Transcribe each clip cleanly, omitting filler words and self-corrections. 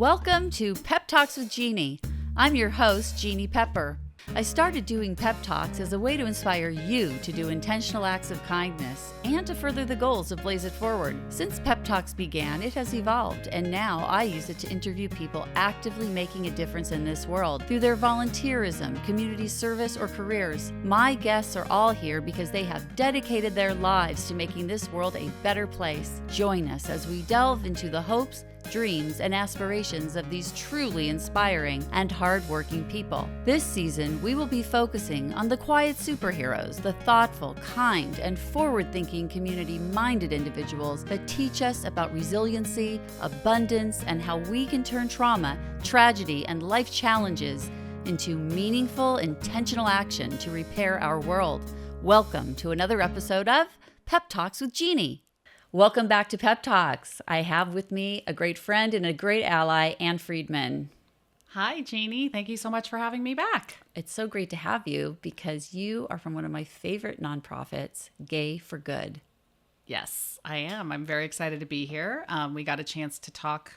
Welcome to Pep Talks with Jeanne. I'm your host, Jeanne Pepper. I started doing Pep Talks as a way to inspire you to do intentional acts of kindness and to further the goals of Blaze It Forward. Since Pep Talks began, it has evolved, and now I use it to interview people actively making a difference in this world through their volunteerism, community service, or careers. My guests are all here because they have dedicated their lives to making this world a better place. Join us as we delve into the hopes, dreams, and aspirations of these truly inspiring and hardworking people. This season, we will be focusing on the quiet superheroes, the thoughtful, kind, and forward-thinking community-minded individuals that teach us about resiliency, abundance, and how we can turn trauma, tragedy, and life challenges into meaningful, intentional action to repair our world. Welcome to another episode of Pep Talks with Jeanne. Welcome back to Pep Talks. I have with me a great friend and a great ally, Anne Friedman. Hi, Jeanne. Thank you so much for having me back. It's so great to have you because you are from one of my favorite nonprofits, Gay for Good. Yes, I am. I'm very excited to be here. We got a chance to talk,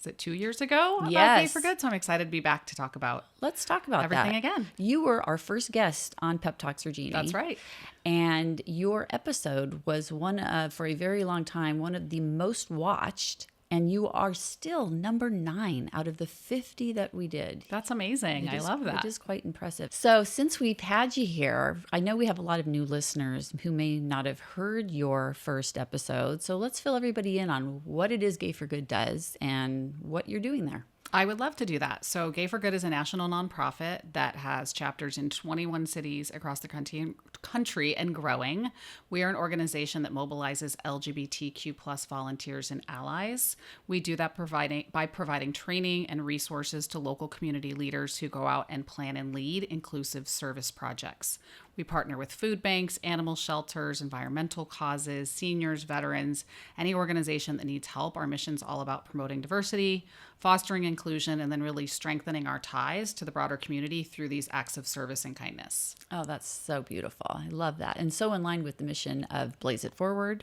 is it 2 years ago? About Yes. Gay for Good. So I'm excited to be back to talk about Let's talk about everything that. again. You were our first guest on Pep Talks for Jeanne. That's right. And your episode was for a very long time, one of the most watched. And you are still number 9 out of the 50 that we did. That's amazing. I love that. It is quite impressive. So since we've had you here, I know we have a lot of new listeners who may not have heard your first episode. So let's fill everybody in on what it is Gay for Good does and what you're doing there. I would love to do that. So Gay for Good is a national nonprofit that has chapters in 21 cities across the country and growing. We are an organization that mobilizes LGBTQ plus volunteers and allies. We do that by providing training and resources to local community leaders who go out and plan and lead inclusive service projects. We partner with food banks, animal shelters, environmental causes, seniors, veterans, any organization that needs help. Our mission's all about promoting diversity, fostering inclusion, and then really strengthening our ties to the broader community through these acts of service and kindness. Oh, that's so beautiful. I love that. And so in line with the mission of Blaze It Forward.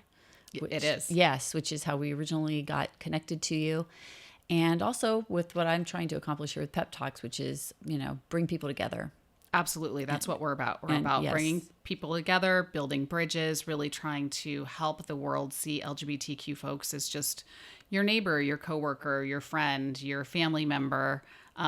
It is. Yes, which is how we originally got connected to you. And also with what I'm trying to accomplish here with Pep Talks, which is, bring people together. Absolutely. That's what we're about. We're about bringing people together, building bridges, really trying to help the world see LGBTQ folks as just your neighbor, your coworker, your friend, your family member,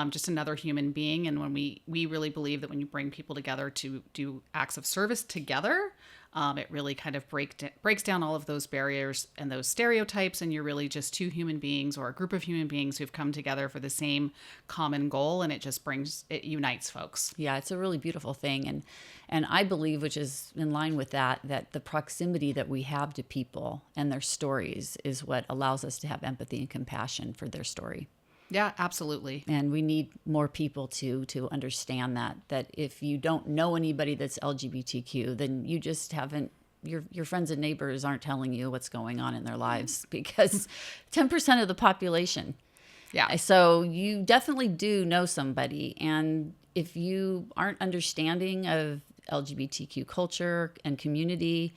just another human being. And when we really believe that when you bring people together to do acts of service together, it really kind of breaks down all of those barriers and those stereotypes, and you're really just two human beings or a group of human beings who've come together for the same common goal, and it unites folks. Yeah, it's a really beautiful thing, and I believe, which is in line with that the proximity that we have to people and their stories is what allows us to have empathy and compassion for their story. Yeah, absolutely. And we need more people to understand that if you don't know anybody that's LGBTQ, then you just haven't, your friends and neighbors aren't telling you what's going on in their lives because 10% of the population. Yeah. So you definitely do know somebody. And if you aren't understanding of LGBTQ culture and community,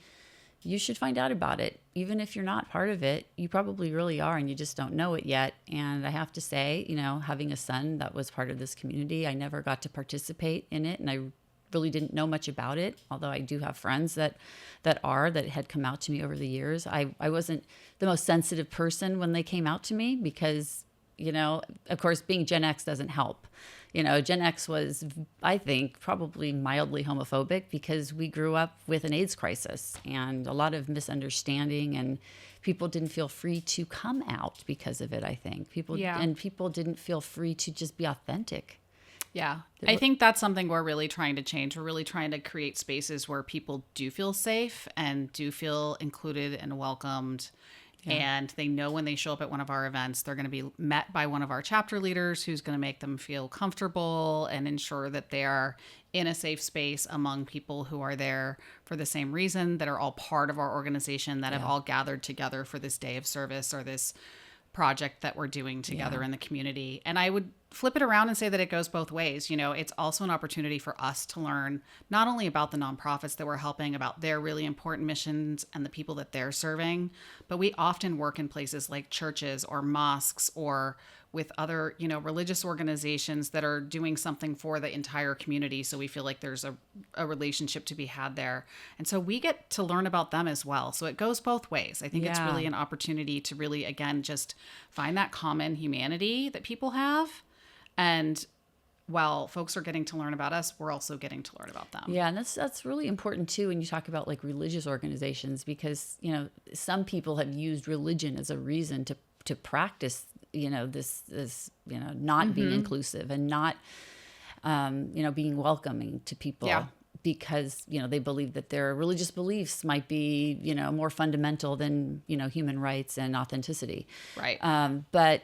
you should find out about it. Even if you're not part of it, you probably really are, and you just don't know it yet. And I have to say, having a son that was part of this community, I never got to participate in it, and I really didn't know much about it, although I do have friends that had come out to me over the years. I wasn't the most sensitive person when they came out to me because, of course, being Gen X doesn't help. Gen X was, I think, probably mildly homophobic because we grew up with an AIDS crisis and a lot of misunderstanding, and people didn't feel free to come out because of it, I think. People didn't feel free to just be authentic. Yeah. I think that's something we're really trying to change. We're really trying to create spaces where people do feel safe and do feel included and welcomed. Yeah. And they know when they show up at one of our events, they're going to be met by one of our chapter leaders who's going to make them feel comfortable and ensure that they are in a safe space among people who are there for the same reason, that are all part of our organization, that have all gathered together for this day of service or this project that we're doing together in the community. And I would flip it around and say that it goes both ways. You know, it's also an opportunity for us to learn not only about the nonprofits that we're helping, about their really important missions and the people that they're serving, but we often work in places like churches or mosques or with other, religious organizations that are doing something for the entire community. So we feel like there's a relationship to be had there. And so we get to learn about them as well. So it goes both ways. I think it's really an opportunity to really, again, just find that common humanity that people have. And while folks are getting to learn about us, we're also getting to learn about them. Yeah, and that's really important too when you talk about like religious organizations, because some people have used religion as a reason to practice this not being inclusive and not being welcoming to people. Yeah. Because they believe that their religious beliefs might be more fundamental than human rights and authenticity. Right. But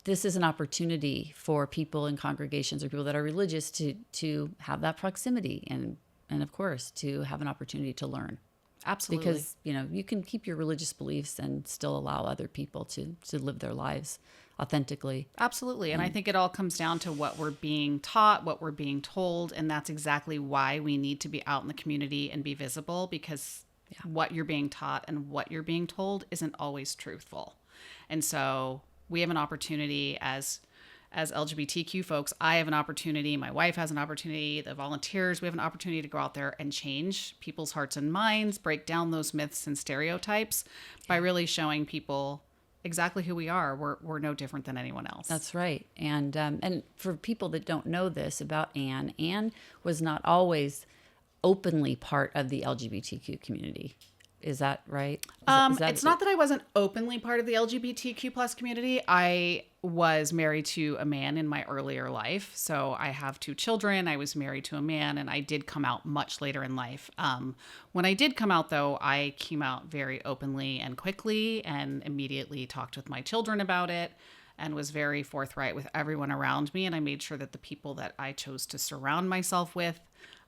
this is an opportunity for people in congregations or people that are religious to have that proximity and of course to have an opportunity to learn. Absolutely. Because you can keep your religious beliefs and still allow other people to live their lives authentically. Absolutely. And I think it all comes down to what we're being taught, what we're being told. And that's exactly why we need to be out in the community and be visible, because what you're being taught and what you're being told isn't always truthful. And so we have an opportunity as LGBTQ folks. I have an opportunity. My wife has an opportunity. The volunteers, we have an opportunity to go out there and change people's hearts and minds, break down those myths and stereotypes by really showing people exactly who we are. We're no different than anyone else. That's right. And for people that don't know this about Anne was not always openly part of the LGBTQ community. Is that right? It's not that I wasn't openly part of the LGBTQ plus community. I was married to a man in my earlier life. So I have 2 children. I was married to a man, and I did come out much later in life. When I did come out, though, I came out very openly and quickly and immediately talked with my children about it and was very forthright with everyone around me. And I made sure that the people that I chose to surround myself with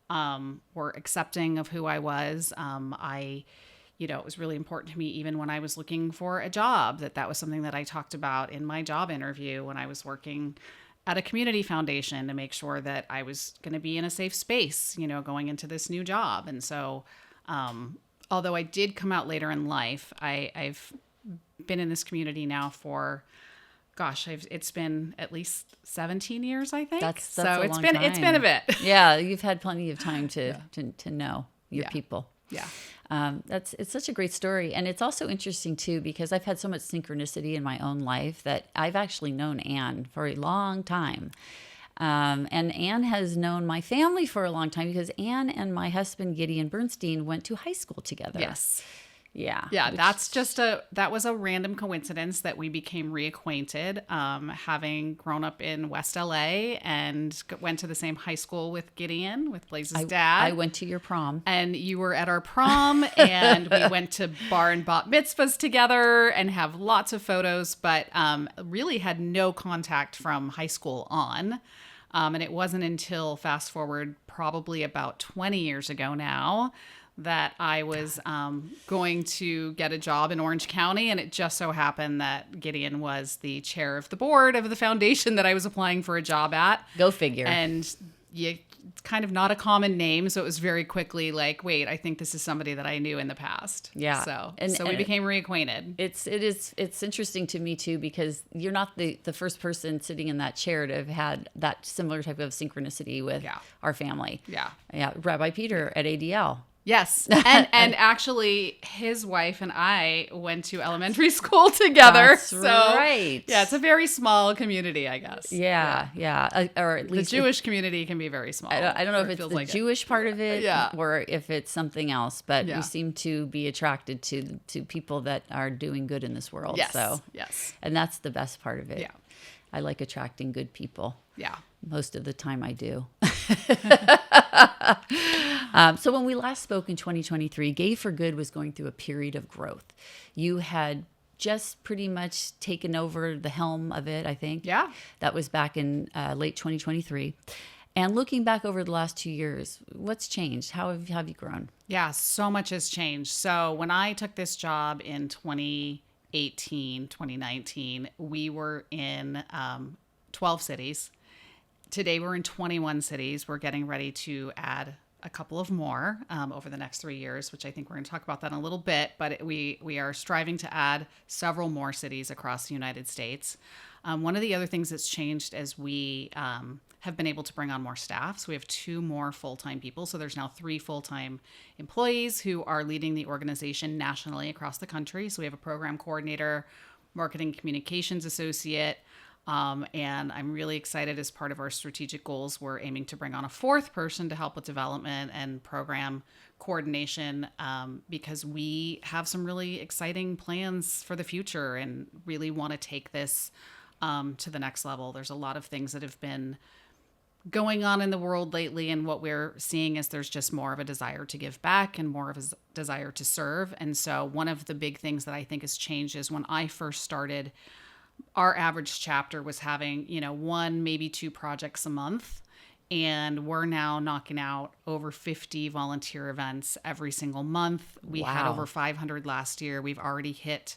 were accepting of who I was. It was really important to me, even when I was looking for a job, that was something that I talked about in my job interview when I was working at a community foundation, to make sure that I was going to be in a safe space, going into this new job. And so, although I did come out later in life, I've been in this community now for, it's been at least 17 years, I think. That's so a long time. It's been a bit. Yeah, you've had plenty of time to know your people. Yeah. It's such a great story. And it's also interesting too, because I've had so much synchronicity in my own life that I've actually known Anne for a long time. And Anne has known my family for a long time, because Anne and my husband, Gideon Bernstein, went to high school together. Yes. Yeah. Yeah. That was a random coincidence that we became reacquainted, having grown up in West LA and went to the same high school with Gideon, with Blaze's dad. I went to your prom. And you were at our prom, and we went to bar and bat mitzvahs together and have lots of photos, but really had no contact from high school on. And it wasn't until fast forward probably about 20 years ago now that I was going to get a job in Orange County. And it just so happened that Gideon was the chair of the board of the foundation that I was applying for a job at. Go figure. And it's kind of not a common name. So it was very quickly like, wait, I think this is somebody that I knew in the past. Yeah. So we became reacquainted. It's interesting to me too, because you're not the first person sitting in that chair to have had that similar type of synchronicity with our family. Yeah. Yeah. Rabbi Peter at ADL. Yes. And actually his wife and I went to elementary school together. That's right. Yeah, it's a very small community, I guess. Yeah. Or at least the Jewish community can be very small. I don't know if it's the Jewish part of it or if it's something else, but we seem to be attracted to people that are doing good in this world. Yes. So, yes. And that's the best part of it. Yeah. I like attracting good people. Yeah. Most of the time I do. So when we last spoke in 2023, Gay for Good was going through a period of growth. You had just pretty much taken over the helm of it, I think. Yeah. That was back in late 2023. And looking back over the last 2 years, what's changed? How have you grown? Yeah, so much has changed. So when I took this job in 2018, 2019, we were in 12 cities. Today we're in 21 cities. We're getting ready to add a couple of more over the next 3 years, which I think we're going to talk about that in a little bit. But we are striving to add several more cities across the United States. One of the other things that's changed is we have been able to bring on more staff. So we have 2 more full-time people. So there's now 3 full-time employees who are leading the organization nationally across the country. So we have a program coordinator, marketing communications associate, and I'm really excited as part of our strategic goals, we're aiming to bring on a 4th person to help with development and program coordination, because we have some really exciting plans for the future and really want to take this to the next level. There's a lot of things that have been going on in the world lately, and what we're seeing is there's just more of a desire to give back and more of a desire to serve. And so one of the big things that I think has changed is when I first started, our average chapter was having, 1, maybe 2 projects a month. And we're now knocking out over 50 volunteer events every single month. We had over 500 last year. We've already hit,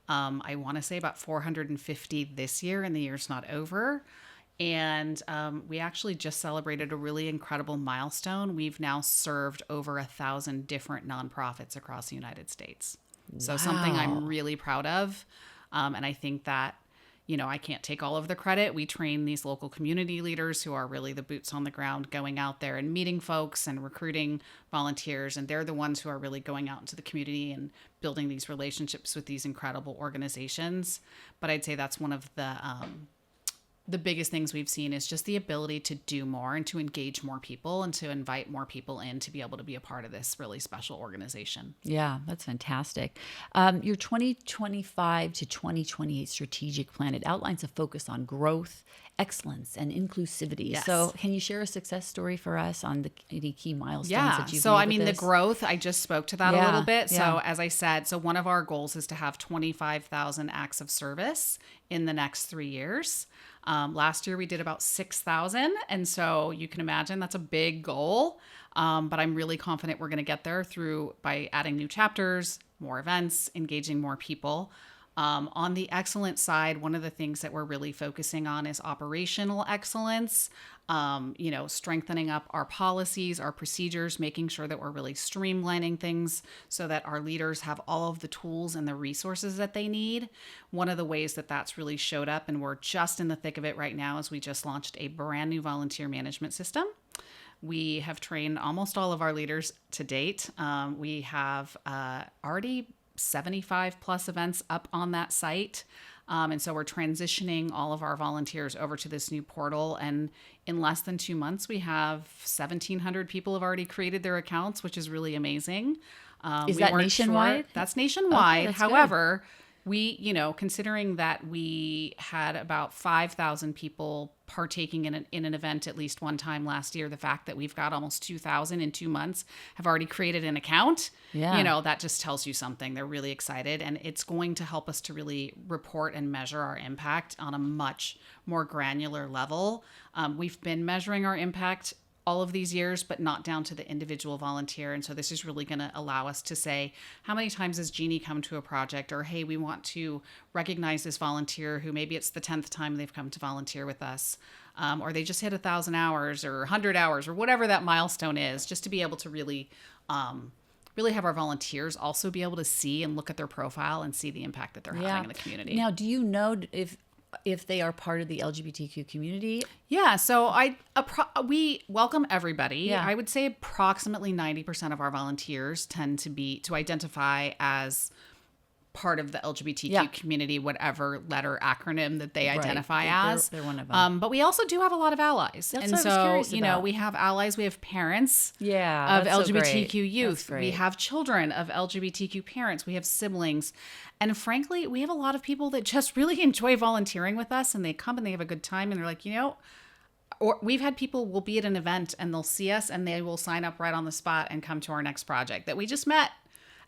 I want to say about 450 this year, and the year's not over. And we actually just celebrated a really incredible milestone. We've now served over 1,000 different nonprofits across the United States. So something I'm really proud of. And I think that, I can't take all of the credit. We train these local community leaders who are really the boots on the ground, going out there and meeting folks and recruiting volunteers. And they're the ones who are really going out into the community and building these relationships with these incredible organizations. But I'd say that's one of the biggest things we've seen is just the ability to do more and to engage more people and to invite more people in to be able to be a part of this really special organization. Yeah, that's fantastic. Your 2025 to 2028 strategic plan, it outlines a focus on growth, excellence, and inclusivity. Yes. So can you share a success story for us on any key milestones that you've so made with the this? growth, I just spoke to that a little bit. So as I said, so one of our goals is to have 25,000 acts of service in the next 3 years. Last year we did about 6,000. And so you can imagine that's a big goal. But I'm really confident we're going to get there by adding new chapters, more events, engaging more people. On the excellence side, one of the things that we're really focusing on is operational excellence, strengthening up our policies, our procedures, making sure that we're really streamlining things so that our leaders have all of the tools and the resources that they need. One of the ways that that's really showed up, and we're just in the thick of it right now, is we just launched a brand new volunteer management system. We have trained almost all of our leaders to date. We have already 75 plus events up on that site. And so we're transitioning all of our volunteers over to this new portal. And in less than 2 months, we have 1,700 people have already created their accounts, which is really amazing. Is that nationwide? That's nationwide. Okay, that's However, we, considering that we had about 5,000 people partaking in an event at least one time last year, the fact that we've got almost 2,000 in 2 months have already created an account, that just tells you something. They're really excited, and it's going to help us to really report and measure our impact on a much more granular level. We've been measuring our impact all of these years, but not down to the individual volunteer. And so this is really going to allow us to say, how many times has Jeanne come to a project? Or, hey, we want to recognize this volunteer who maybe it's the 10th time they've come to volunteer with us. Or they just hit 1,000 hours or 100 hours or whatever that milestone is, just to be able to really have our volunteers also be able to see and look at their profile and see the impact that they're having in the community. Now, do you know if they are part of the LGBTQ community? Yeah, so we welcome everybody. Yeah. I would say approximately 90% of our volunteers tend to identify as part of the LGBTQ community, whatever letter acronym that they identify as. They're one of them. But we also do have a lot of allies. That's what I was curious about. We have allies, we have parents of that's LGBTQ so youth. We have children of LGBTQ parents. We have siblings. And frankly, we have a lot of people that just really enjoy volunteering with us, and they come and they have a good time, and they're like, or we've had people will be at an event and they'll see us and they will sign up right on the spot and come to our next project that we just met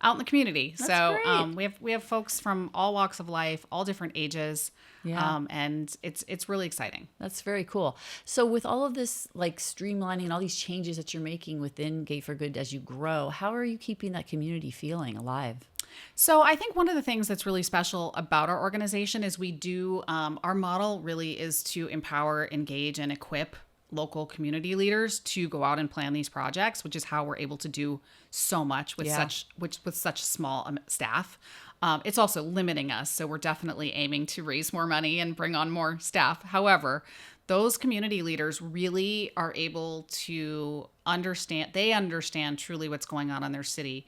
out in the community. That's great. We have folks from all walks of life, all different ages. Yeah. And it's really exciting. That's very cool. So with all of this streamlining, all these changes that you're making within Gay for Good as you grow, how are you keeping that community feeling alive? So I think one of the things that's really special about our organization is we do, our model really is to empower, engage, and equip local community leaders to go out and plan these projects, which is how we're able to do so much with such small staff. It's also limiting us. So we're definitely aiming to raise more money and bring on more staff. However, those community leaders really are able to understand truly what's going on in their city.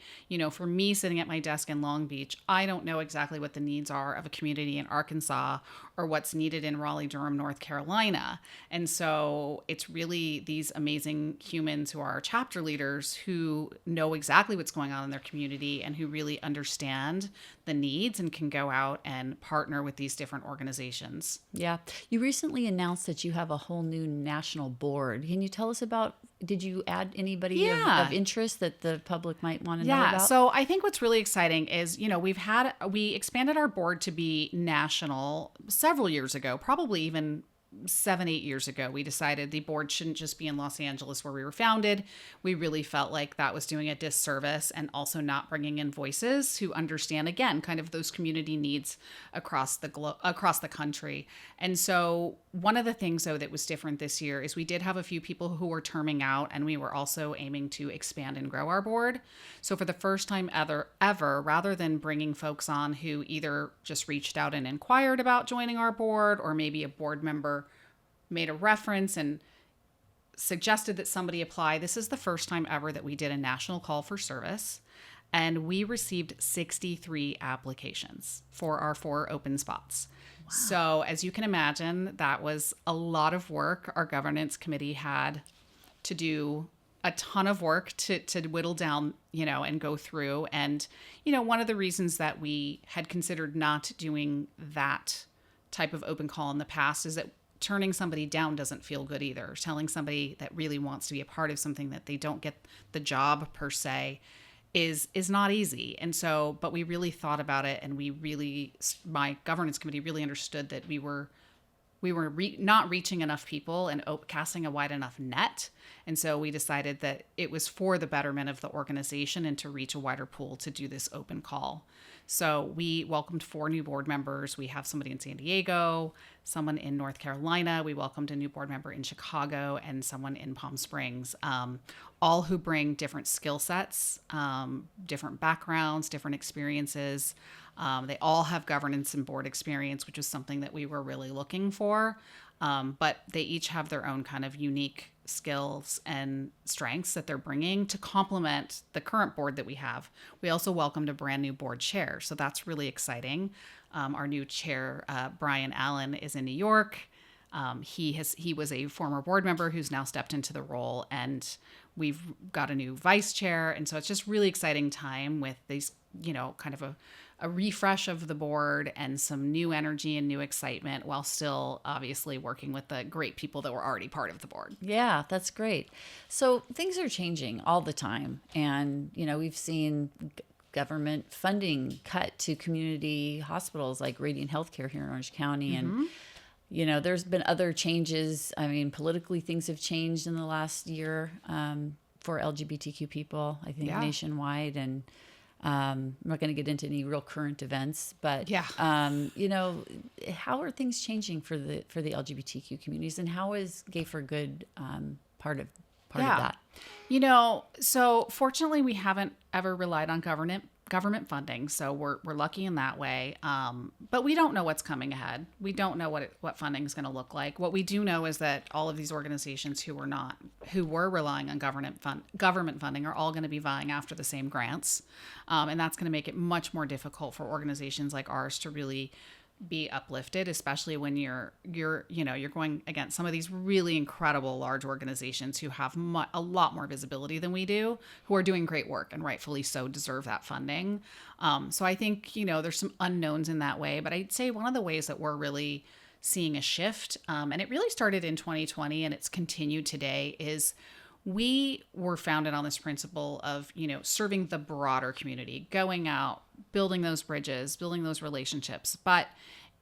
For me sitting at my desk in Long Beach, I don't know exactly what the needs are of a community in Arkansas or what's needed in Raleigh-Durham, North Carolina. And so it's really these amazing humans who are our chapter leaders who know exactly what's going on in their community and who really understand the needs and can go out and partner with these different organizations. Yeah. You recently announced that you have a whole new national board. Can you tell us about, did you add anybody of interest that the public might want to know about? So I think what's really exciting is, we expanded our board to be national several years ago, probably even 7-8 years ago. We decided the board shouldn't just be in Los Angeles where we were founded. We really felt like that was doing a disservice and also not bringing in voices who understand, again, kind of those community needs across the country. And so one of the things, though, that was different this year is we did have a few people who were terming out, and we were also aiming to expand and grow our board. So for the first time ever, rather than bringing folks on who either just reached out and inquired about joining our board, or maybe a board member made a reference and suggested that somebody apply, this is the first time ever that we did a national call for service. And we received 63 applications for our 4 open spots. Wow. So as you can imagine, that was a lot of work. Our governance committee had to do a ton of work to whittle down, and go through. And, one of the reasons that we had considered not doing that type of open call in the past is that turning somebody down doesn't feel good either. Telling somebody that really wants to be a part of something that they don't get the job per se is not easy. And so, but we really thought about it, and my governance committee really understood that we were not reaching enough people and casting a wide enough net. And so we decided that it was for the betterment of the organization and to reach a wider pool to do this open call. So we welcomed 4 new board members. We have somebody in San Diego, someone in North Carolina. We welcomed a new board member in Chicago and someone in Palm Springs, all who bring different skill sets, different backgrounds, different experiences. They all have governance and board experience, which was something that we were really looking for. But they each have their own kind of unique skills and strengths that they're bringing to complement the current board that we have. We also welcomed a brand new board chair, so that's really exciting. Our new chair, Brian Allen, is in New York. He was a former board member who's now stepped into the role, and we've got a new vice chair. And so it's just really exciting time with these, kind of a refresh of the board and some new energy and new excitement, while still obviously working with the great people that were already part of the board. Yeah, that's great. So things are changing all the time. And, we've seen government funding cut to community hospitals like Radiant Healthcare here in Orange County. Mm-hmm. And, there's been other changes. I mean, politically, things have changed in the last year for LGBTQ people, I think, nationwide. And I'm not going to get into any real current events, but how are things changing for the LGBTQ communities, and how is Gay for Good part of that? So fortunately, we haven't ever relied on government funding, so we're lucky in that way. But we don't know what's coming ahead. We don't know what funding is going to look like. What we do know is that all of these organizations who were relying on government funding are all going to be vying after the same grants, and that's going to make it much more difficult for organizations like ours to really be uplifted, especially when you're going against some of these really incredible large organizations who have a lot more visibility than we do, who are doing great work and rightfully so deserve that funding. So I think, there's some unknowns in that way, but I'd say one of the ways that we're really seeing a shift, and it really started in 2020 and it's continued today, is we were founded on this principle of, serving the broader community, going out, building those bridges, building those relationships. But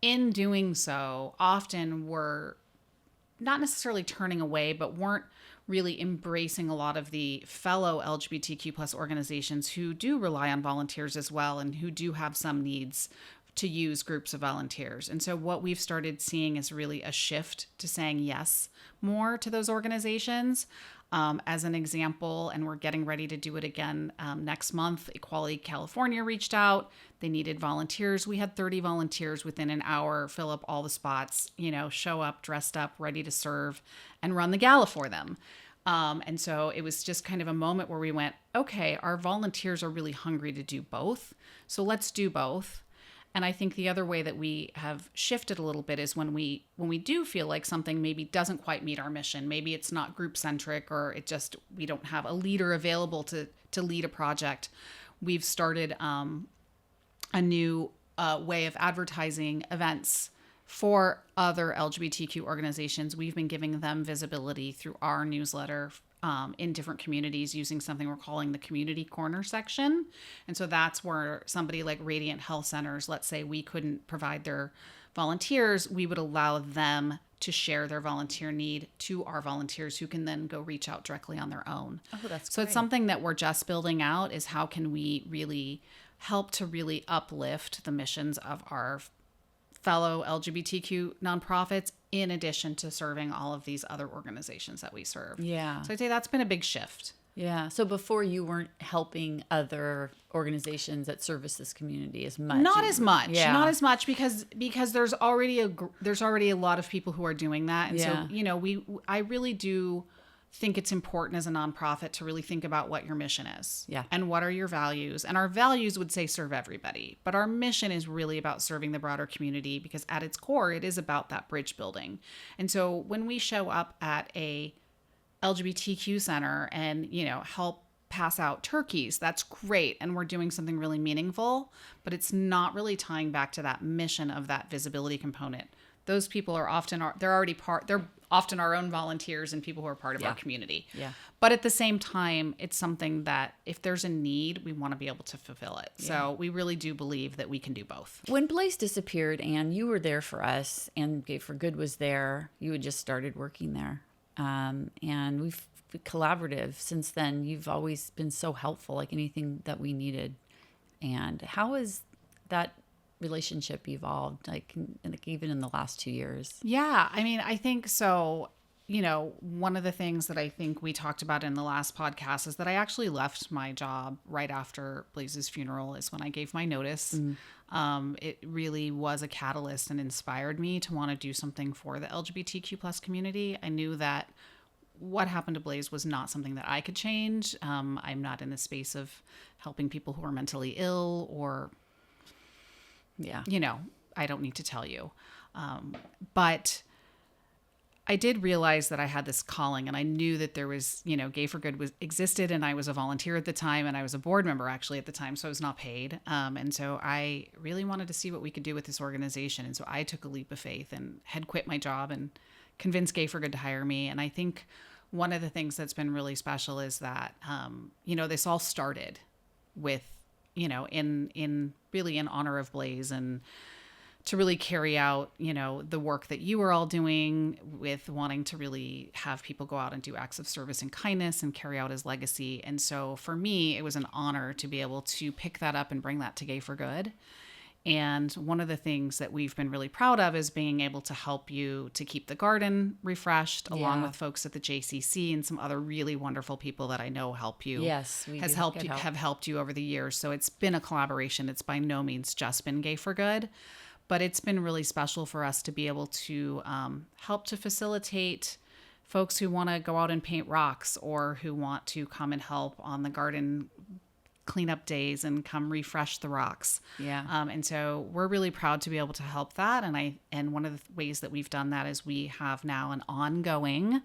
in doing so, often we're not necessarily turning away, but weren't really embracing a lot of the fellow LGBTQ plus organizations who do rely on volunteers as well, and who do have some needs to use groups of volunteers. And so what we've started seeing is really a shift to saying yes more to those organizations. as an example, and we're getting ready to do it again next month. Equality California reached out. They needed volunteers. We had 30 volunteers within an hour, fill up all the spots, show up, dressed up, ready to serve, and run the gala for them. And so it was just kind of a moment where we went, okay, our volunteers are really hungry to do both. So let's do both. And I think the other way that we have shifted a little bit is when we do feel like something maybe doesn't quite meet our mission, maybe it's not group centric, or we don't have a leader available to lead a project. We've started a new way of advertising events for other LGBTQ organizations. We've been giving them visibility through our newsletter in different communities using something we're calling the community corner section. And so that's where somebody like Radiant Health Centers, let's say we couldn't provide their volunteers, we would allow them to share their volunteer need to our volunteers who can then go reach out directly on their own. Oh, that's so great. It's something that we're just building out, is how can we really help to really uplift the missions of our fellow LGBTQ nonprofits, in addition to serving all of these other organizations that we serve. Yeah. So I'd say that's been a big shift. Yeah. So before you weren't helping other organizations that service this community as much. Not as much. Yeah. Not as much because there's already a lot of people who are doing that. And Yeah. so, I really do think it's important as a nonprofit to really think about what your mission is. Yeah. And what are your values? And our values would say serve everybody, but our mission is really about serving the broader community, because at its core, it is about that bridge building. And so when we show up at a LGBTQ center and, help pass out turkeys, that's great. And we're doing something really meaningful, but it's not really tying back to that mission of that visibility component. Those people are often our own volunteers and people who are part of our community. Yeah. But at the same time, it's something that if there's a need, we want to be able to fulfill it. Yeah. So we really do believe that we can do both. When Blaze disappeared, and you were there for us, and Gay for Good was there, you had just started working there. And we've been collaborative since then. You've always been so helpful, like anything that we needed. And how has that relationship evolved, like even in the last 2 years? Yeah, I mean, I think so. One of the things that I think we talked about in the last podcast is that I actually left my job right after Blaze's funeral, is when I gave my notice. Mm-hmm. It really was a catalyst and inspired me to want to do something for the LGBTQ plus community. I knew that what happened to Blaze was not something that I could change. I'm not in the space of helping people who are mentally ill or I don't need to tell you. But I did realize that I had this calling, and I knew that there was, Gay for Good existed, and I was a volunteer at the time, and I was a board member actually at the time, so I was not paid. And so I really wanted to see what we could do with this organization. And so I took a leap of faith and had quit my job and convinced Gay for Good to hire me. And I think one of the things that's been really special is that, this all started with, in really in honor of Blaze, and to really carry out, the work that you were all doing with wanting to really have people go out and do acts of service and kindness and carry out his legacy. And so for me, it was an honor to be able to pick that up and bring that to Gay for Good. And one of the things that we've been really proud of is being able to help you to keep the garden refreshed, along with folks at the JCC and some other really wonderful people that I know help you. Yes, have helped you over the years. So it's been a collaboration. It's by no means just been Gay for Good, but it's been really special for us to be able to help to facilitate folks who want to go out and paint rocks, or who want to come and help on the garden cleanup days and come refresh the rocks. Yeah. And so we're really proud to be able to help that. And one of the ways that we've done that is we have now an ongoing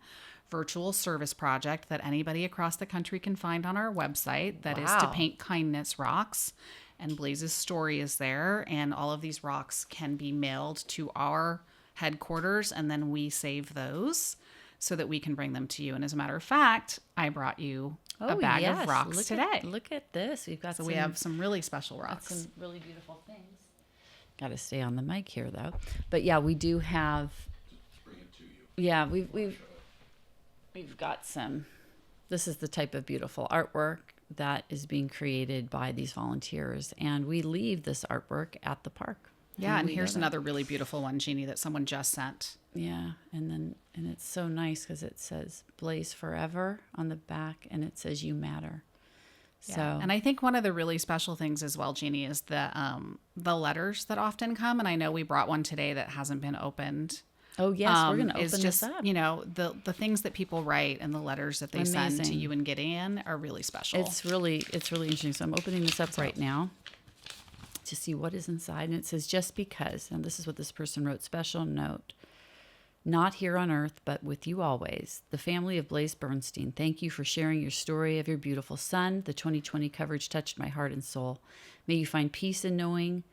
virtual service project that anybody across the country can find on our website that is to paint kindness rocks. And Blaze's story is there, and all of these rocks can be mailed to our headquarters, and then we save those so that we can bring them to you. And as a matter of fact, I brought you a bag of rocks today. Look at this. We have some really special rocks. Some really beautiful things. Got to stay on the mic here, though. But yeah, we do have. Bring it to you. Yeah, we've got some. This is the type of beautiful artwork that is being created by these volunteers, and we leave this artwork at the park. Yeah, and here's another really beautiful one, Jeannie, that someone just sent. Yeah, and it's so nice because it says Blaze Forever on the back, and it says you matter. Yeah. So, and I think one of the really special things as well, Jeannie, is the letters that often come. And I know we brought one today that hasn't been opened. oh yes, we're going to open It's just, this up. you know, the things that people write and the letters that they send to Amazing. you and Gideon are really special. It's really interesting. So I'm opening this up right now to see what is inside. And it says, just because, and this is what this person wrote, special note, not here on earth, but with you always. The family of Blaze Bernstein, thank you for sharing your story of your beautiful son. The 2020 coverage touched my heart and soul. May you find peace in knowing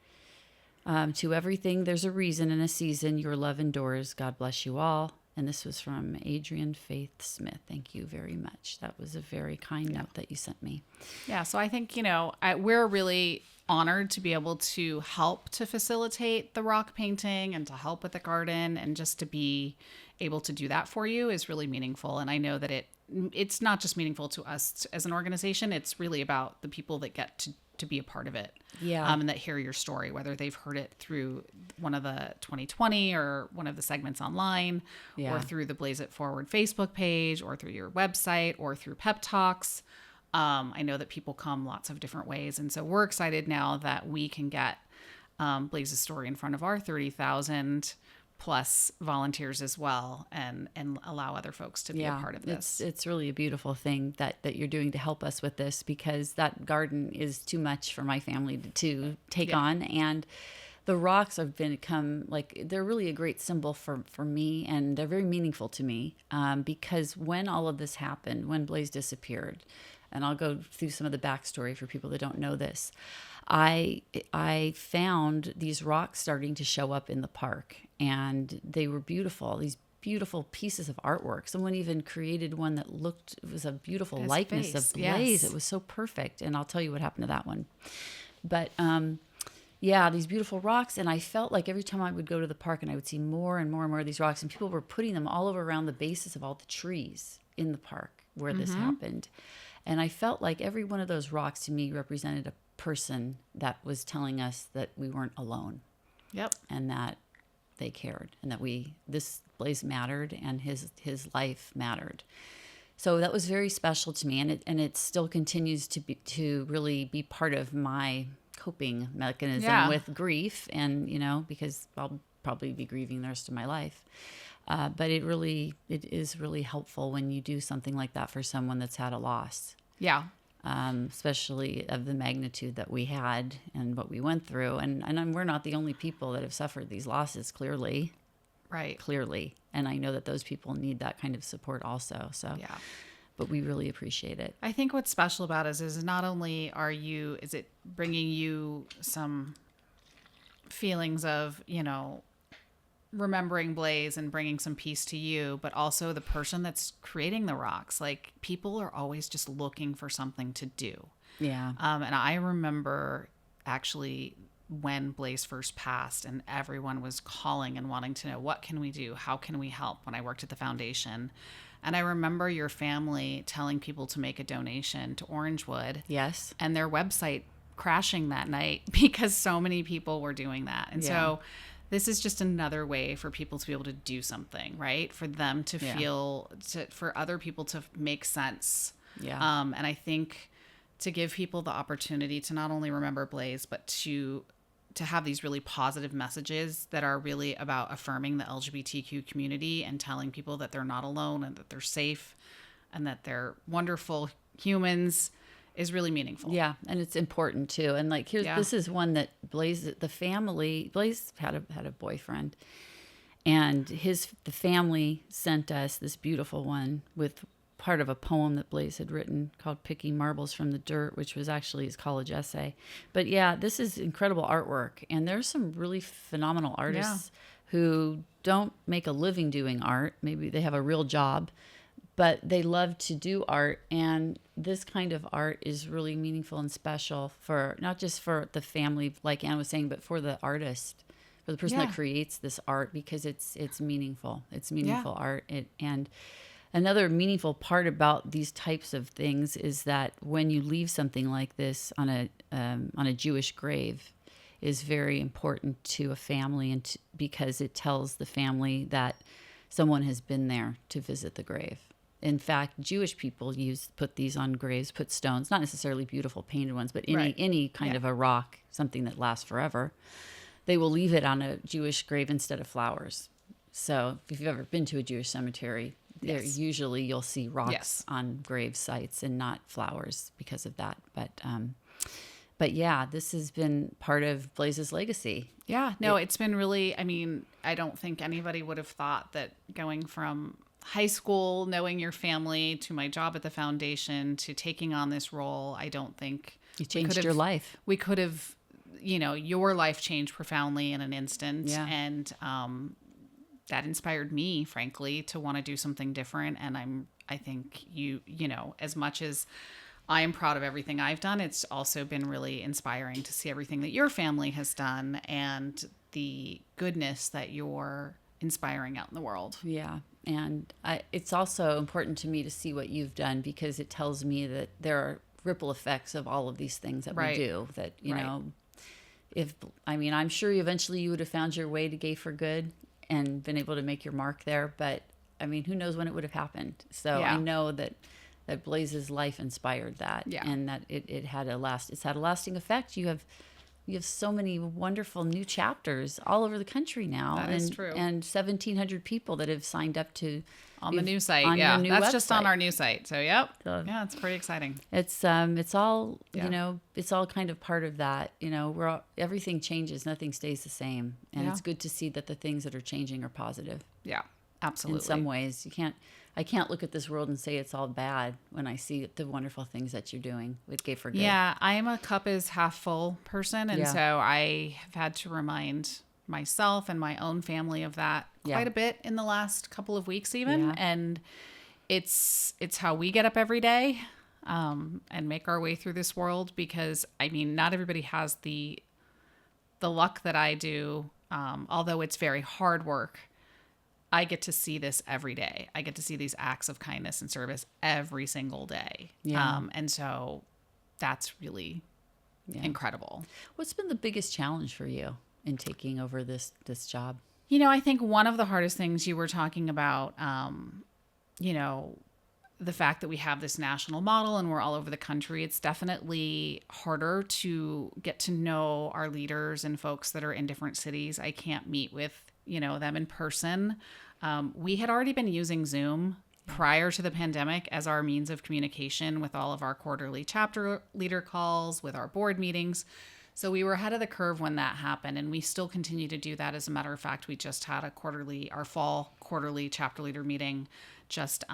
to everything there's a reason and a season. Your love endures. God bless you all. And this was from Adrian Faith Smith. Thank you very much. That was a very kind note that you sent me. Yeah, so I think, you know, we're really honored to be able to help to facilitate the rock painting and to help with the garden, and just to be able to do that for you is really meaningful. And I know that it's not just meaningful to us as an organization, it's really about the people that get to be a part of it. Yeah. And that hear your story, whether they've heard it through one of the 2020 or one of the segments online, Yeah. or through the Blaze It Forward Facebook page, or through your website, or through PeppTalks. I know that people come lots of different ways. And so we're excited now that we can get Blaze's story in front of our 30,000 plus volunteers as well, and allow other folks to be a part of this. It's really a beautiful thing that you're doing to help us with this, because that garden is too much for my family to take on. And the rocks have become like, they're really a great symbol for me, and they're very meaningful to me because when all of this happened, when Blaze disappeared, and I'll go through some of the backstory for people that don't know this, I found these rocks starting to show up in the park, and they were beautiful, these beautiful pieces of artwork. Someone even created one that it was a beautiful likeness of Blaze. Yes. It was so perfect, and I'll tell you what happened to that one. But yeah, these beautiful rocks, and I felt like every time I would go to the park and I would see more and more and more of these rocks, and people were putting them all over around the bases of all the trees in the park where this happened. And I felt like every one of those rocks to me represented a person that was telling us that we weren't alone. Yep. And that they cared, and that this Blaze mattered, and his life mattered. So that was very special to me, and it still continues to really be part of my coping mechanism with grief, and because I'll probably be grieving the rest of my life. But it is really helpful when you do something like that for someone that's had a loss. Yeah. Especially of the magnitude that we had and what we went through. And we're not the only people that have suffered these losses, clearly. Right. Clearly. And I know that those people need that kind of support also. So, yeah. But we really appreciate it. I think what's special about us is not only is it bringing you some feelings of, remembering Blaze and bringing some peace to you, but also the person that's creating the rocks. Like, people are always just looking for something to do. Yeah. And I remember actually when Blaze first passed and everyone was calling and wanting to know, what can we do? How can we help? When I worked at the foundation. And I remember your family telling people to make a donation to Orangewood. Yes. And their website crashing that night because so many people were doing that. And so this is just another way for people to be able to do something, right? For them to feel, for other people to make sense. Yeah. And I think to give people the opportunity to not only remember Blaze, but to have these really positive messages that are really about affirming the LGBTQ community and telling people that they're not alone and that they're safe and that they're wonderful humans is really meaningful. Yeah, and it's important too. And like, this is one that Blaze had a boyfriend, and the family sent us this beautiful one with part of a poem that Blaze had written called Picking Marbles from the Dirt, which was actually his college essay. But yeah, this is incredible artwork, and there's some really phenomenal artists who don't make a living doing art. Maybe they have a real job, but they love to do art, and this kind of art is really meaningful and special for not just for the family, like Anne was saying, but for the artist, for the person that creates this art, because it's meaningful. It's meaningful art. And another meaningful part about these types of things is that when you leave something like this on a Jewish grave, is very important to a family, and because it tells the family that someone has been there to visit the grave. In fact, Jewish people put these on graves, put stones, not necessarily beautiful painted ones, but any kind of a rock, something that lasts forever. They will leave it on a Jewish grave instead of flowers. So if you've ever been to a Jewish cemetery, there usually you'll see rocks on grave sites and not flowers because of that. But yeah, this has been part of Blaze's legacy. Yeah, no, it's been really, I mean, I don't think anybody would have thought that going from high school, knowing your family, to my job at the foundation, to taking on this role, I don't think you changed your life. We could have, your life changed profoundly in an instant. Yeah. And that inspired me, frankly, to want to do something different. And I think as much as I am proud of everything I've done, it's also been really inspiring to see everything that your family has done and the goodness that you're inspiring out in the world. Yeah. And it's also important to me to see what you've done, because it tells me that there are ripple effects of all of these things that we do, that, I'm sure eventually you would have found your way to Gay for Good and been able to make your mark there. But who knows when it would have happened. So I know that Blaze's life inspired that, and that it's had a lasting effect. You have so many wonderful new chapters all over the country now. That is true. And 1,700 people that have signed up to on the new site. On your new that's website. Just on our new site. So it's pretty exciting. It's all it's all kind of part of that. Everything changes, nothing stays the same, and it's good to see that the things that are changing are positive. Yeah, absolutely. In some ways, I can't look at this world and say it's all bad when I see the wonderful things that you're doing with Gay for Good. Yeah, I am a cup is half full person. And so I have had to remind myself and my own family of that quite a bit in the last couple of weeks even. Yeah. And it's how we get up every day and make our way through this world, because not everybody has the luck that I do, although it's very hard work. I get to see this every day. I get to see these acts of kindness and service every single day. Yeah. And so that's really incredible. What's been the biggest challenge for you in taking over this job? I think one of the hardest things you were talking about, the fact that we have this national model and we're all over the country, it's definitely harder to get to know our leaders and folks that are in different cities. I can't meet with them in person. We had already been using Zoom prior to the pandemic as our means of communication with all of our quarterly chapter leader calls, with our board meetings. So we were ahead of the curve when that happened, and we still continue to do that. As a matter of fact, we just had our fall quarterly chapter leader meeting just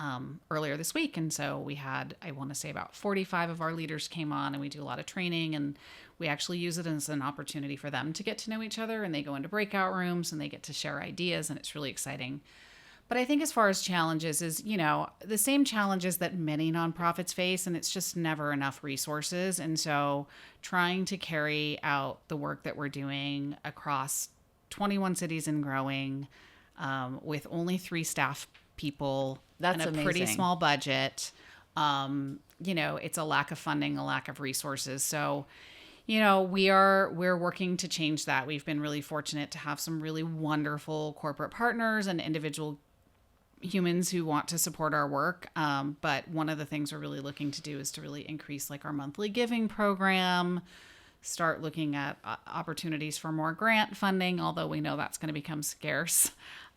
earlier this week. And so we had, I want to say, about 45 of our leaders came on, and we do a lot of training, and we actually use it as an opportunity for them to get to know each other, and they go into breakout rooms and they get to share ideas, and it's really exciting. But I think as far as challenges is, the same challenges that many nonprofits face, and it's just never enough resources. And so trying to carry out the work that we're doing across 21 cities and growing, with only 3 staff people and a pretty small budget, it's a lack of funding, a lack of resources. So, we're working to change that. We've been really fortunate to have some really wonderful corporate partners and individual humans who want to support our work. But one of the things we're really looking to do is to really increase our monthly giving program, start looking at opportunities for more grant funding, although we know that's going to become scarce.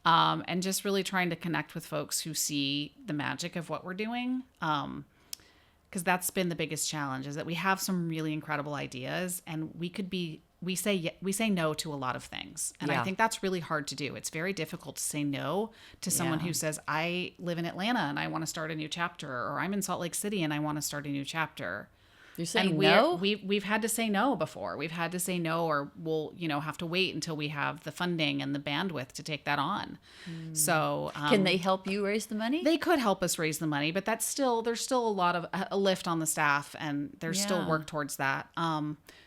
And just really trying to connect with folks who see the magic of what we're doing. Because that's been the biggest challenge, is that we have some really incredible ideas, and we say no to a lot of things. And I think that's really hard to do. It's very difficult to say no to someone who says, I live in Atlanta and I want to start a new chapter, or I'm in Salt Lake City and I want to start a new chapter. You're saying no? We've had to say no before. We've had to say no, or we'll, have to wait until we have the funding and the bandwidth to take that on. So can they help you raise the money? They could help us raise the money, but there's still a lot of a lift on the staff, and there's still work towards that.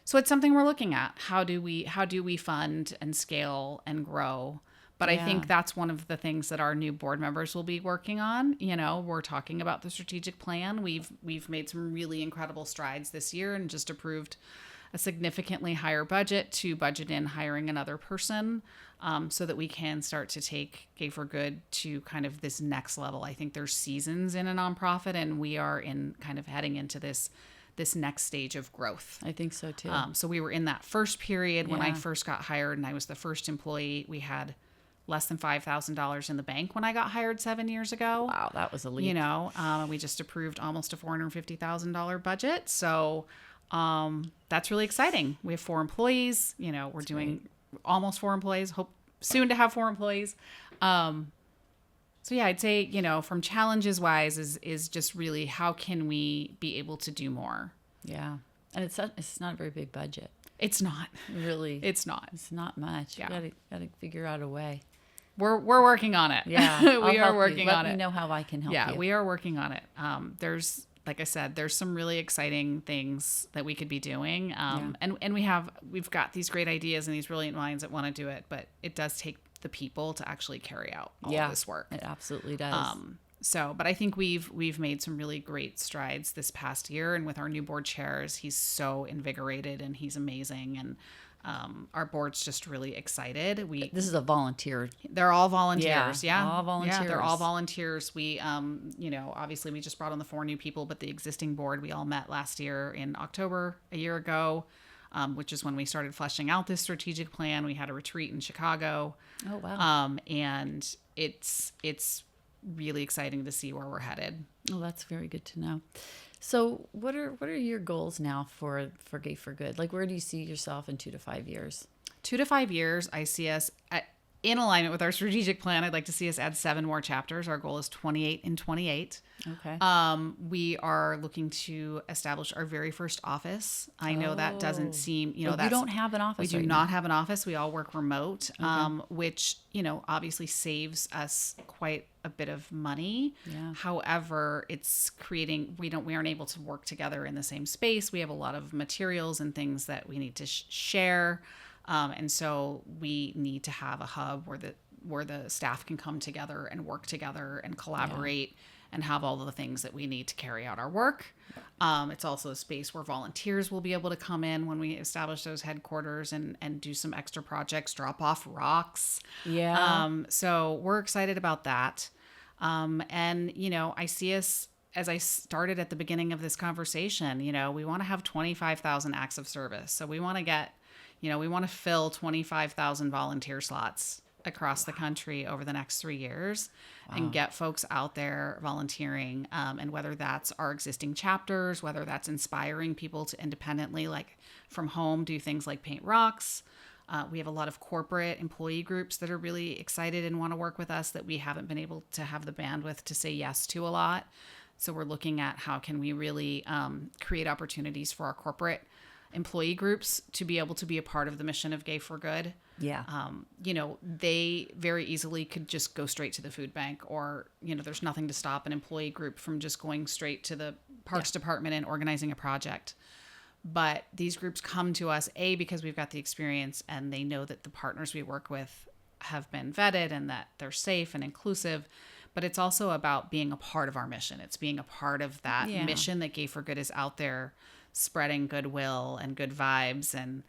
So it's something we're looking at. How do we fund and scale and grow? But I think that's one of the things that our new board members will be working on. We're talking about the strategic plan. We've made some really incredible strides this year and just approved a significantly higher budget to budget in hiring another person, so that we can start to take Gay for Good to kind of this next level. I think there's seasons in a nonprofit, and we are in kind of heading into this next stage of growth. I think so too. So we were in that first period when I first got hired and I was the first employee. We had less than $5,000 in the bank when I got hired 7 years ago. Wow, that was a leap. You know, we just approved almost a $450,000 budget. So that's really exciting. We have 4 employees. You know, we're doing almost 4 employees. Hope soon to have 4 employees. So yeah, I'd say, you know, from challenges wise is just really how can we be able to do more? Yeah. And it's not a very big budget. It's not. Really. It's not. It's not much. Yeah. You gotta figure out a way. We're working on it. Yeah. We are working on it. Let me know how I can help you. Yeah, we are working on it. There's, like I said, there's some really exciting things that we could be doing. And we've got these great ideas and these brilliant minds that want to do it, but it does take the people to actually carry out all of this work. It absolutely does. But I think we've made some really great strides this past year, and with our new board chairs, he's so invigorated and he's amazing, and our board's just really excited. This is a volunteer. They're all volunteers. Yeah. All volunteers. Yeah, they're all volunteers. We, you know, obviously we just brought on the 4 new people, but the existing board, we all met last year in October, a year ago, which is when we started fleshing out this strategic plan. We had a retreat in Chicago. Oh, wow. And it's really exciting to see where we're headed. Oh, that's very good to know. So what are your goals now for Gay for Good? Like, where do you see yourself in 2 to 5 years? 2 to 5 years, I see us in alignment with our strategic plan. I'd like to see us add 7 more chapters. Our goal is 28 and 28. Okay. We are looking to establish our very first office. I know that doesn't seem, you know, you don't have an office. We do not have an office. We all work remote, which, you know, obviously saves us quite a bit of money. Yeah. However, it's creating, we aren't able to work together in the same space. We have a lot of materials and things that we need to share. And so we need to have a hub where the staff can come together and work together and collaborate and have all of the things that we need to carry out our work. It's also a space where volunteers will be able to come in when we establish those headquarters and do some extra projects, drop off rocks. Yeah. So we're excited about that. And, you know, I see us, as I started at the beginning of this conversation, you know, we want to have 25,000 acts of service. So we want to get, you know, we want to fill 25,000 volunteer slots across the country over the next 3 years and get folks out there volunteering. And whether that's our existing chapters, whether that's inspiring people to independently, like from home, do things like paint rocks. We have a lot of corporate employee groups that are really excited and want to work with us that we haven't been able to have the bandwidth to say yes to a lot. So we're looking at how can we really create opportunities for our corporate employee groups to be able to be a part of the mission of Gay for Good. Yeah. You know, they very easily could just go straight to the food bank, or, you know, there's nothing to stop an employee group from just going straight to the parks department and organizing a project. But these groups come to us, because we've got the experience and they know that the partners we work with have been vetted and that they're safe and inclusive. But it's also about being a part of our mission. It's being a part of that mission that Gay for Good is out there spreading goodwill and good vibes. And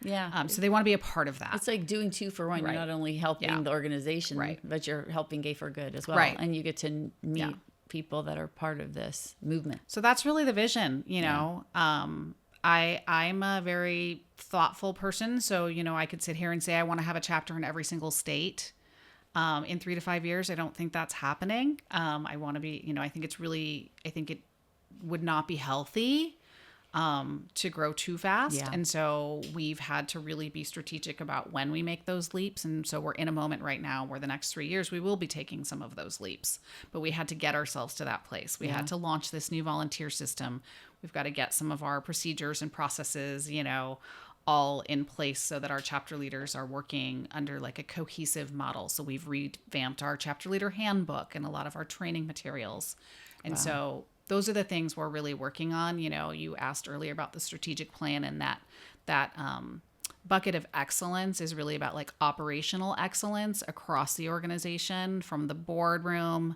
so they want to be a part of that. It's like doing 2 for 1. You're not only helping the organization, but you're helping Gay for Good as well. Right. And you get to meet people that are part of this movement. So that's really the vision, you know. I'm a very thoughtful person. So, you know, I could sit here and say I want to have a chapter in every single state. In 3 to 5 years, I don't think that's happening. I want to be, you know, I think it would not be healthy to grow too fast. Yeah. And so we've had to really be strategic about when we make those leaps. And so we're in a moment right now where the next 3 years we will be taking some of those leaps, but we had to get ourselves to that place. We had to launch this new volunteer system. We've got to get some of our procedures and processes, you know, all in place so that our chapter leaders are working under like a cohesive model. So we've revamped our chapter leader handbook and a lot of our training materials. And so those are the things we're really working on. You know, you asked earlier about the strategic plan, and that bucket of excellence is really about like operational excellence across the organization, from the boardroom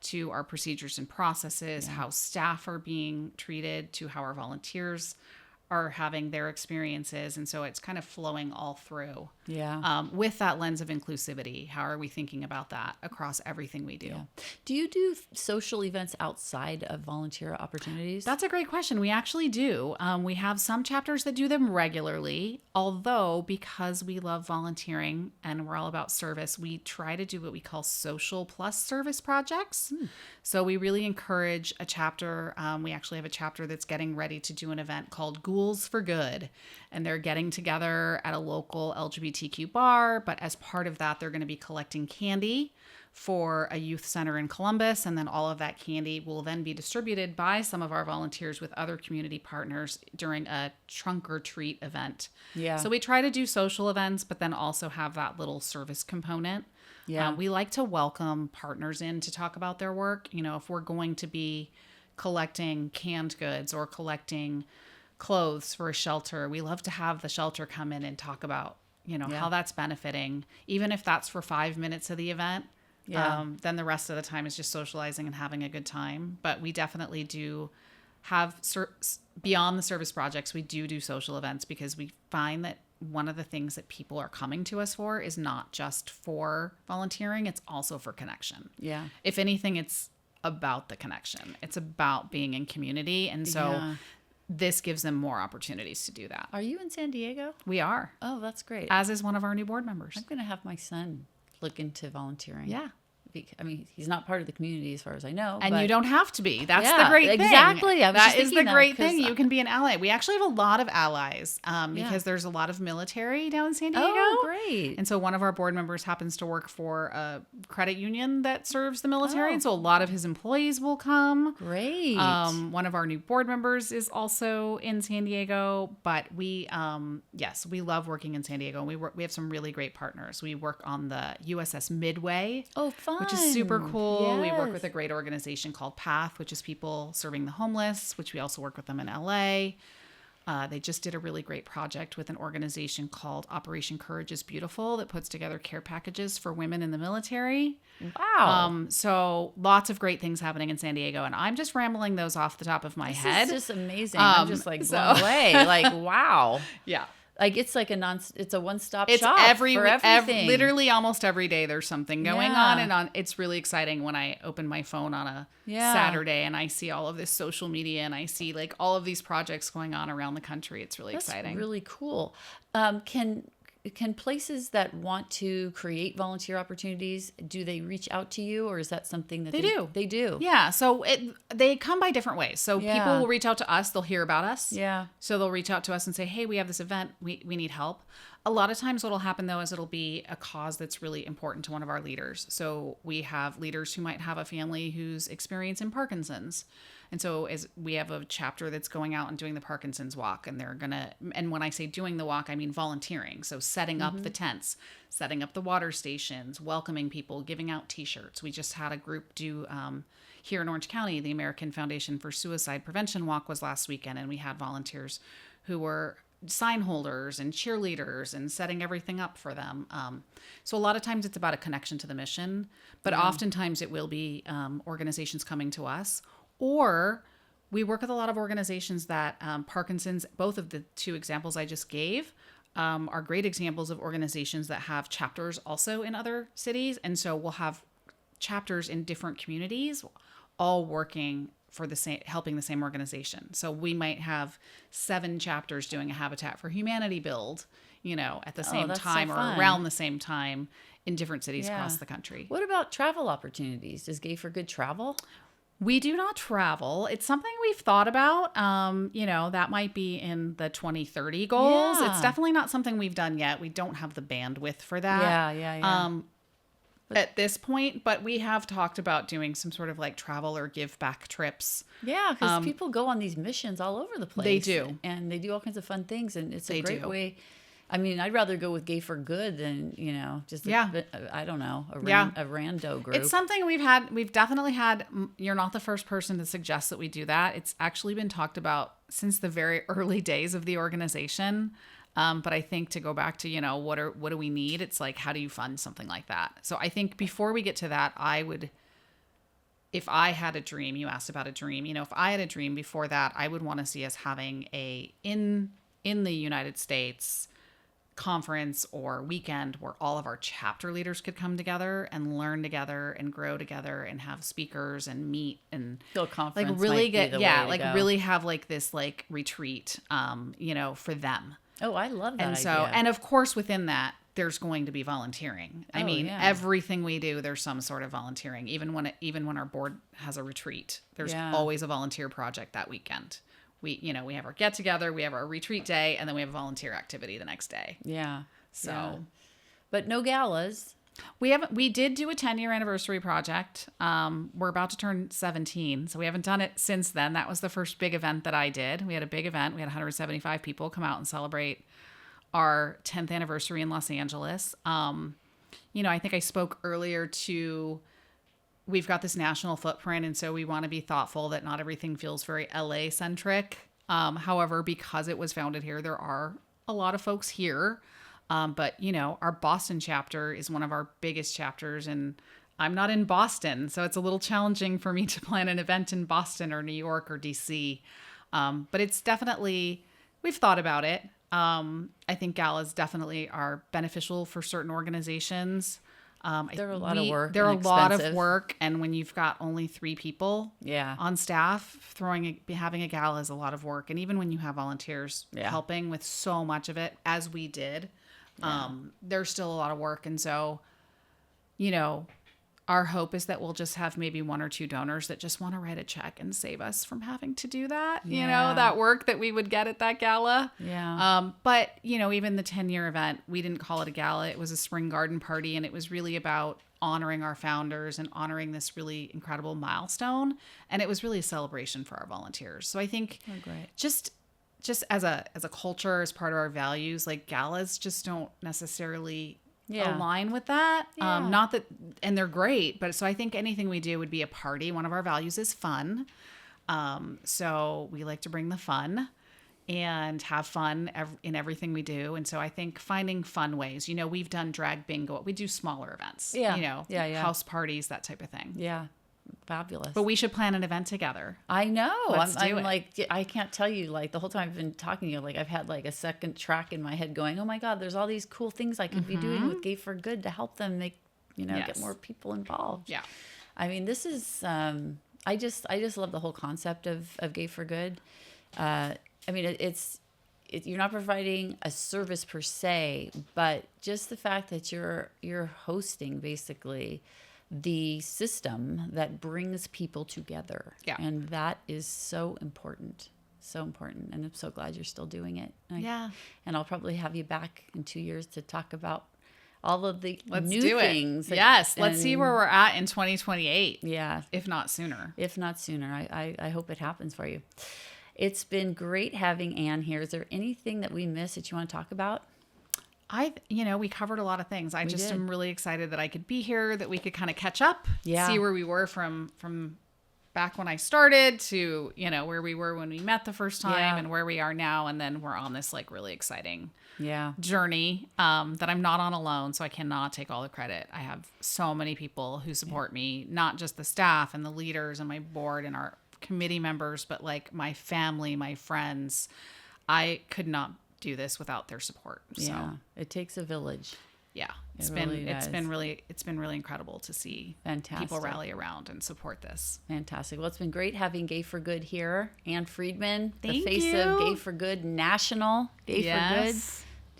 to our procedures and processes, how staff are being treated, to how our volunteers are having their experiences. And so it's kind of flowing all through. Yeah. With that lens of inclusivity. How are we thinking about that across everything we do? Yeah. Do you do social events outside of volunteer opportunities? That's a great question. We actually do. We have some chapters that do them regularly, although because we love volunteering and we're all about service, we try to do what we call social plus service projects. So we really encourage a chapter. We actually have a chapter that's getting ready to do an event called Ghouls for Good. And they're getting together at a local LGBTQ bar. But as part of that, they're going to be collecting candy for a youth center in Columbus. And then all of that candy will then be distributed by some of our volunteers with other community partners during a trunk or treat event. Yeah. So we try to do social events, but then also have that little service component. Yeah. We like to welcome partners in to talk about their work. You know, if we're going to be collecting canned goods or collecting clothes for a shelter, we love to have the shelter come in and talk about, you know, how that's benefiting, even if that's for 5 minutes of the event. Then the rest of the time is just socializing and having a good time. But we definitely do have, beyond the service projects, we do social events, because we find that one of the things that people are coming to us for is not just for volunteering, it's also for connection. Yeah. If anything, it's about the connection. It's about being in community. And so this gives them more opportunities to do that. Are you in San Diego? We are. Oh, that's great. As is one of our new board members. I'm going to have my son look into volunteering. Yeah. I mean, he's not part of the community as far as I know. And but you don't have to be. That's the great thing. Exactly. That is the great thing. You can be an ally. We actually have a lot of allies because there's a lot of military down in San Diego. Oh, great. And so one of our board members happens to work for a credit union that serves the military. And so a lot of his employees will come. Great. One of our new board members is also in San Diego. But we, yes, we love working in San Diego. And we have some really great partners. We work on the USS Midway. Oh, fun. Which is super cool. Yes. We work with a great organization called PATH, which is people serving the homeless, which we also work with them in LA. They just did a really great project with an organization called Operation Courage is Beautiful that puts together care packages for women in the military. Wow. So lots of great things happening in San Diego. And I'm just rambling those off the top of my head. It's just amazing. I'm just like blown away. Like, wow. Yeah. Like it's like it's a one-stop It's shop for everything. Literally almost every day there's something going on, and it's really exciting when I open my phone on a Saturday and I see all of this social media and I see like all of these projects going on around the country. It's really exciting. Really cool. Can places that want to create volunteer opportunities, do they reach out to you, or is that something that they do? They do. Yeah. So they come by different ways. So people will reach out to us. They'll hear about us. Yeah. So they'll reach out to us and say, hey, we have this event. We need help. A lot of times what'll happen though is it'll be a cause that's really important to one of our leaders. So we have leaders who might have a family who's experiencing Parkinson's. And so as we have a chapter that's going out and doing the Parkinson's walk, and and when I say doing the walk, I mean volunteering. So setting up the tents, setting up the water stations, welcoming people, giving out t-shirts. We just had a group do, here in Orange County, the American Foundation for Suicide Prevention walk was last weekend. And we had volunteers who were sign holders and cheerleaders and setting everything up for them. So a lot of times it's about a connection to the mission, but oftentimes it will be organizations coming to us. Or we work with a lot of organizations that Parkinson's, both of the two examples I just gave, are great examples of organizations that have chapters also in other cities. And so we'll have chapters in different communities all working for the same, helping the same organization. So we might have 7 chapters doing a Habitat for Humanity build, at the same time or around the same time in different cities across the country. What about travel opportunities? Does Gay for Good travel? We do not travel. It's something we've thought about. That might be in the 2030 goals. Yeah. It's definitely not something we've done yet. We don't have the bandwidth for that. Yeah. At this point, but we have talked about doing some sort of like travel or give back trips. Yeah, because people go on these missions all over the place. They do. And they do all kinds of fun things. And it's a great way. I mean, I'd rather go with Gay for Good than, I don't know, a rando group. It's something we've definitely had. You're not the first person to suggest that we do that. It's actually been talked about since the very early days of the organization. But I think to go back to, what do we need? It's like, how do you fund something like that? So I think before we get to that, if I had a dream, you asked about a dream, if I had a dream before that, I would want to see us having in the United States conference or weekend where all of our chapter leaders could come together and learn together and grow together and have speakers and meet and feel conference like really get really have like this like retreat for them. Oh, I love that and idea. So and of course within that there's going to be volunteering. I mean, everything we do, there's some sort of volunteering. Even when our board has a retreat, there's always a volunteer project that weekend. We have our get together, we have our retreat day, and then we have a volunteer activity the next day. Yeah. So, but no galas. We did do a 10-year anniversary project. We're about to turn 17, so we haven't done it since then. That was the first big event that I did. We had a big event. We had 175 people come out and celebrate our 10th anniversary in Los Angeles. I think I spoke earlier to, we've got this national footprint, and so we want to be thoughtful that not everything feels very LA centric. However, because it was founded here, there are a lot of folks here. But our Boston chapter is one of our biggest chapters, and I'm not in Boston, so it's a little challenging for me to plan an event in Boston or New York or DC. But it's definitely, we've thought about it. I think galas definitely are beneficial for certain organizations. They're a lot of work. They're a lot of work, and when you've got only 3 people on staff, having a gala is a lot of work. And even when you have volunteers helping with so much of it, as we did, there's still a lot of work. And so, our hope is that we'll just have maybe 1 or 2 donors that just want to write a check and save us from having to do that, that work that we would get at that gala. Yeah. But, even the 10-year event, we didn't call it a gala. It was a spring garden party, and it was really about honoring our founders and honoring this really incredible milestone. And it was really a celebration for our volunteers. So I think just as a culture, as part of our values, like galas just don't necessarily align with that. Not that, and they're great, but so I think anything we do would be a party. One of our values is fun. So we like to bring the fun and have fun in everything we do. And so I think finding fun ways, we've done drag bingo. We do smaller events, house parties, that type of thing. Yeah. Fabulous. But we should plan an event together. I know. I'm like, I can't tell you, like, the whole time I've been talking to you, like, I've had like a second track in my head going, oh my God, there's all these cool things I could be doing with Gay for Good to help them make, get more people involved. Yeah. I mean, this is, I just love the whole concept of Gay for Good. I mean, you're not providing a service per se, but just the fact that you're hosting basically the system that brings people together. Yeah. And that is so important. So important. And I'm so glad you're still doing it. And I'll probably have you back in 2 years to talk about all of the new things. Yes. Let's see where we're at in 2028. Yeah. If not sooner. I hope it happens for you. It's been great having Anne here. Is there anything that we missed that you want to talk about? We covered a lot of things. I just am really excited that I could be here, that we could kind of catch up, see where we were from back when I started to, where we were when we met the first time and where we are now. And then we're on this like really exciting journey that I'm not on alone. So I cannot take all the credit. I have so many people who support me, not just the staff and the leaders and my board and our committee members, but like my family, my friends. I could not do this without their support. So it takes a village. Yeah. It's been really incredible to see people rally around and support this. Fantastic. Well, it's been great having Gay for Good here. Anne Friedman, Thank the face you. of Gay for Good, national Gay for Good,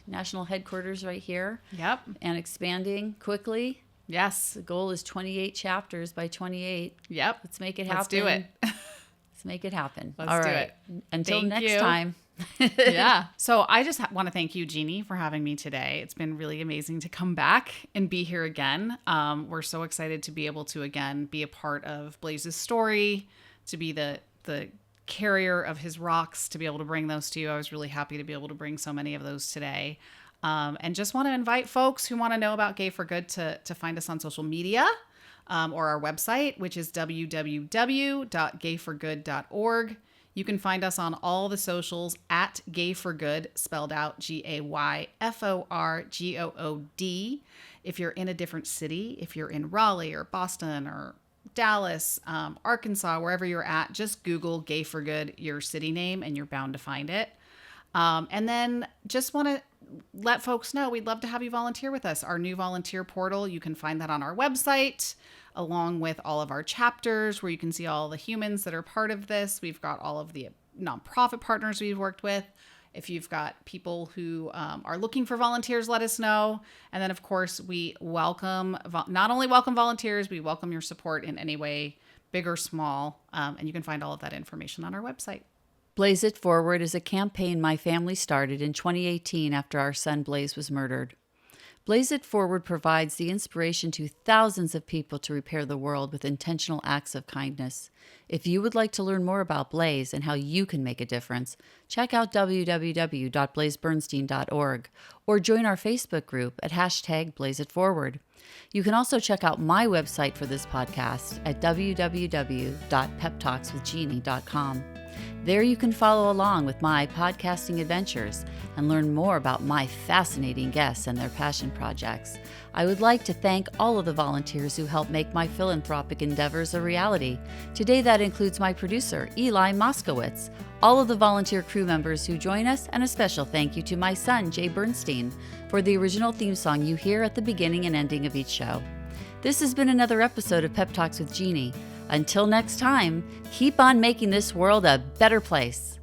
national headquarters right here. Yep. And expanding quickly. Yes. The goal is 28 chapters by 28. Yep. Let's make it happen. Let's do it. Let's make it happen. Let's do it. Until next time. Yeah. So I just want to thank you, Jeanne, for having me today. It's been really amazing to come back and be here again. We're so excited to be able to, again, be a part of Blaze's story, to be the carrier of his rocks, to be able to bring those to you. I was really happy to be able to bring so many of those today. And just want to invite folks who want to know about Gay for Good to find us on social media or our website, which is www.gayforgood.org. You can find us on all the socials at Gay for Good, spelled out GAYFORGOOD. If you're in a different city, if you're in Raleigh or Boston or Dallas, Arkansas, wherever you're at, just Google Gay for Good, your city name, and you're bound to find it. And then just want to let folks know we'd love to have you volunteer with us. Our new volunteer portal, you can find that on our website, along with all of our chapters where you can see all the humans that are part of this. We've got all of the nonprofit partners we've worked with. If you've got people who are looking for volunteers, let us know. And then, of course, we not only welcome volunteers, we welcome your support in any way, big or small. And you can find all of that information on our website. Blaze It Forward is a campaign my family started in 2018 after our son Blaze was murdered. Blaze It Forward provides the inspiration to thousands of people to repair the world with intentional acts of kindness. If you would like to learn more about Blaze and how you can make a difference, check out www.blazebernstein.org or join our Facebook group at #BlazeItForward. You can also check out my website for this podcast at www.PeppTalksWithJeanne.com. There you can follow along with my podcasting adventures and learn more about my fascinating guests and their passion projects. I would like to thank all of the volunteers who help make my philanthropic endeavors a reality. Today that includes my producer, Eli Moskowitz, all of the volunteer crew members who join us, and a special thank you to my son, Jay Bernstein, for the original theme song you hear at the beginning and ending of each show. This has been another episode of Pep Talks with Jeannie. Until next time, keep on making this world a better place.